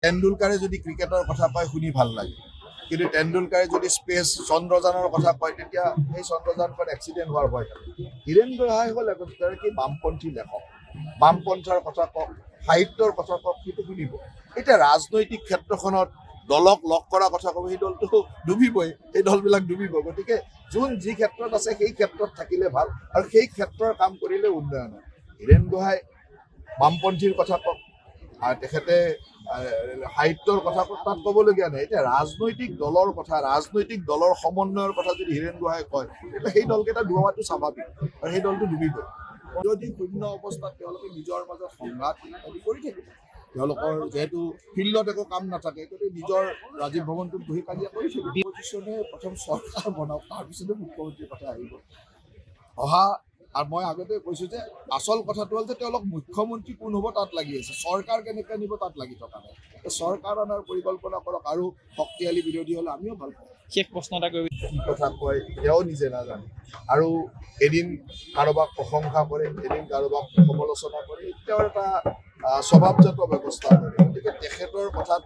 তেণ্ডুলকাৰে যদি ক্ৰিকেটৰ কথা কয় শুনি ভাল লাগে, কিন্তু তেণ্ডুলকাৰে যদি স্পেচ চন্দ্ৰযানৰ কথা কয় তেতিয়া সেই চন্দ্ৰযানখন এক্সিডেণ্ট হোৱাৰ ভয় থাকে। হীৰেন গোহাঁই হ'ল এগৰাকী বামপন্থী লেখক, বামপন্থাৰ কথা কওক, সাহিত্যৰ কথা কওক, সেইটো শুনিব। এতিয়া ৰাজনৈতিক ক্ষেত্ৰখনত দলক লগ কৰা কথা ক'ব, সেই দলটো ডুবিবই, সেই দলবিলাক ডুবিব। গতিকে যোন যি ক্ষেত্ৰত আছে সেই ক্ষেত্ৰত থাকিলে ভাল, আৰু সেই ক্ষেত্ৰৰ কাম কৰিলে উন্নয়ন হয়। হীৰেন গোহাঁই বামপন্থীৰ কথা কওক, আৰু তেখেতে সাহিত্যৰ কথা তাত ক'বলগীয়া নাই। এতিয়া ৰাজনৈতিক দলৰ কথা, ৰাজনৈতিক দলৰ সমন্বয়ৰ কথা যদি হীৰেন গোহাঁই কয়, তেতিয়া সেই দলকেইটা ডুবোৱাটো স্বাভাৱিক, আৰু সেই দলটো ডুবিবই। যদি শূন্য অৱস্থাত তেওঁলোকে নিজৰ মাজত সংঘাত কৰি থাকিব, তেওঁলোকৰ যিহেতু ফিল্ডত একো কাম নাথাকে, গতিকে নিজৰ ৰাজীৱ ভৱনটোত বহি কাজিয়া কৰি থাকিব। অপজিশ্যনে প্ৰথম চৰকাৰ বনাওক, তাৰপিছতে মুখ্যমন্ত্ৰীৰ কথা আহিব। আৰু মই আগতে কৈছোঁ যে আচল কথাটো হ'ল যে তেওঁলোক মুখ্যমন্ত্ৰী কোন হ'ব তাত লাগি আছে, চৰকাৰ কেনেকৈ নিব তাত লাগি থকা নাই। চৰকাৰ অনাৰ পৰিকল্পনা কৰক, আৰু শক্তিশালী বিৰোধী হ'লে আমিও ভাল পাওঁ। শেষ প্ৰশ্ন এটা কৰিব কি কথা কয় তেওঁ নিজে নাজানে, আৰু এদিন কাৰোবাক প্ৰশংসা কৰে, এদিন কাৰোবাক সমালোচনা কৰে, তেওঁৰ এটা স্বভাৱজাত ব্যৱস্থা কৰে। গতিকে তেখেতৰ কথাত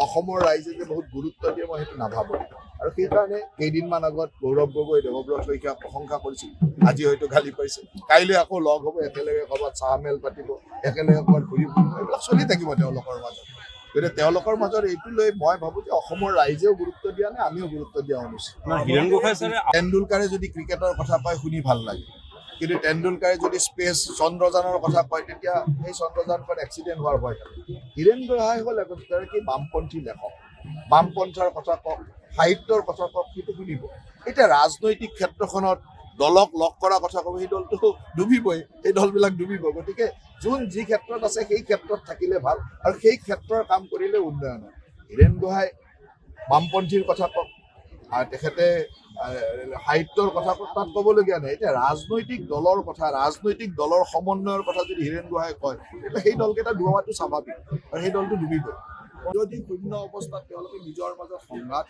অসমৰ ৰাইজে যে বহুত গুৰুত্ব দিয়ে মই সেইটো নাভাবোঁ, আৰু সেইকাৰণে কেইদিনমান আগত গৌৰৱ গগৈ, দেৱব্ৰত শইকীয়াক প্ৰশংসা কৰিছিল, আজি হয়তো গালি পাইছে, কাইলৈ আকৌ লগ হ'ব, একেলগে ক'ৰবাত চাহ মেল পাতিব, একেলগে ক'ৰবাত ঘূৰি ফুৰিব, এইবিলাক চলি থাকিব তেওঁলোকৰ মাজত। গতিকে তেওঁলোকৰ মাজত এইটো লৈ মই ভাবোঁ যে অসমৰ ৰাইজেও গুৰুত্ব দিয়া নাই, আমিও গুৰুত্ব দিয়া অনুচিত। হীৰেন গোহাঁই ছাৰে তেণ্ডুলকাৰে যদি ক্ৰিকেটৰ কথা কয় শুনি ভাল লাগে, কিন্তু তেণ্ডুলকাৰে যদি স্পেচ চন্দ্ৰযানৰ কথা কয় তেতিয়া সেই চন্দ্ৰযানখন এক্সিডেণ্ট হোৱাৰ ভয় থাকে। হীৰেন গোহাঁই হ'ল এগৰাকী বামপন্থী লেখক, বামপন্থাৰ কথা কওক, সাহিত্যৰ কথা কওক, সেইটো শুনিব। এতিয়া ৰাজনৈতিক ক্ষেত্ৰখনত দলক লগ কৰা কথা ক'ব, সেই দলটো ডুবিবই, সেই দলবিলাক ডুবিব। গতিকে যোন যি ক্ষেত্ৰত আছে সেই ক্ষেত্ৰত থাকিলে ভাল, আৰু সেই ক্ষেত্ৰৰ কাম কৰিলে উন্নয়ন হয়। হীৰেন গোহাঁই বামপন্থীৰ কথা কওক, আৰু তেখেতে সাহিত্যৰ কথা তাত ক'বলগীয়া নাই। এতিয়া ৰাজনৈতিক দলৰ কথা, ৰাজনৈতিক দলৰ সমন্বয়ৰ কথা যদি হীৰেন গোহাঁই কয়, তেতিয়া সেই দলকেইটা ডুবোৱাটো স্বাভাৱিক, আৰু সেই দলটো ডুবিবই। যদি শূন্য অৱস্থাত তেওঁলোকে নিজৰ মাজত সংঘাত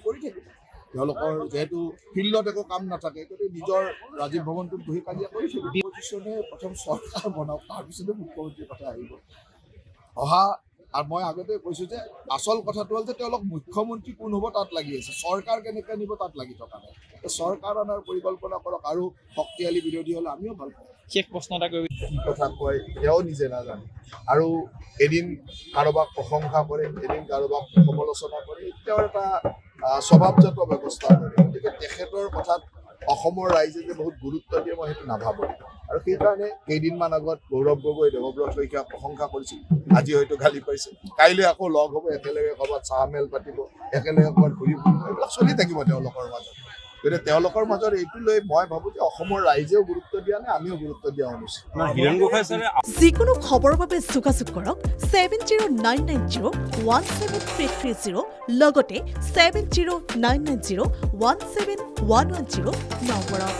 কৰি থাকিব, তেওঁলোকৰ যিহেতু ফিল্ডত একো কাম নাথাকে, গতিকে নিজৰ ৰাজীৱ ভৱনটোত বহি কাজিয়া কৰি থাকিব। অপজিশ্যনে প্ৰথম চৰকাৰ বনাওক, তাৰপিছতে মুখ্যমন্ত্ৰীৰ কথা আহিব। আৰু মই আগতে কৈছোঁ যে আচল কথাটো হ'ল যে তেওঁলোক মুখ্যমন্ত্ৰী কোন হ'ব তাত লাগি আছে, চৰকাৰ কেনেকৈ নিব তাত লাগি থকা নাই। চৰকাৰ অনাৰ পৰিকল্পনা কৰক, আৰু শক্তিশালী বিৰোধী হ'লে আমিও ভাল পাওঁ। শেষ প্ৰশ্ন এটা কৰিব কি কথা কয় তেওঁ নিজে নাজানে, আৰু এদিন কাৰোবাক প্ৰশংসা কৰে, এদিন কাৰোবাক সমালোচনা কৰে, তেওঁৰ এটা স্বভাৱজাত ব্যৱস্থা কৰে। গতিকে তেখেতৰ কথাত অসমৰ ৰাইজে যে বহুত গুৰুত্ব দিয়ে মই সেইটো নাভাবোঁ, আৰু সেইকাৰণে কেইদিনমান আগত গৌৰৱ গগৈ, দেৱব্ৰত শইকীয়াক প্ৰশংসা কৰিছিল, আজি হয়তো গালি পাইছে, কাইলৈ আকৌ লগ হ'ব, একেলগে ক'ৰবাত চাহ মেল পাতিব, একেলগে ক'ৰবাত ঘূৰি ফুৰিব, এইবিলাক চলি থাকিব তেওঁলোকৰ মাজত। গতিকে তেওঁলোকৰ মাজত এইটো লৈ মই ভাবোঁ যে অসমৰ ৰাইজেও গুৰুত্ব দিয়া নাই, আমিও গুৰুত্ব দিয়া অনুচিত। হীৰেন গোহাঁই ছাৰে যিকোনো খবৰৰ বাবে যোগাযোগ কৰক 7099017330 লগতে 7099017110 নম্বৰত।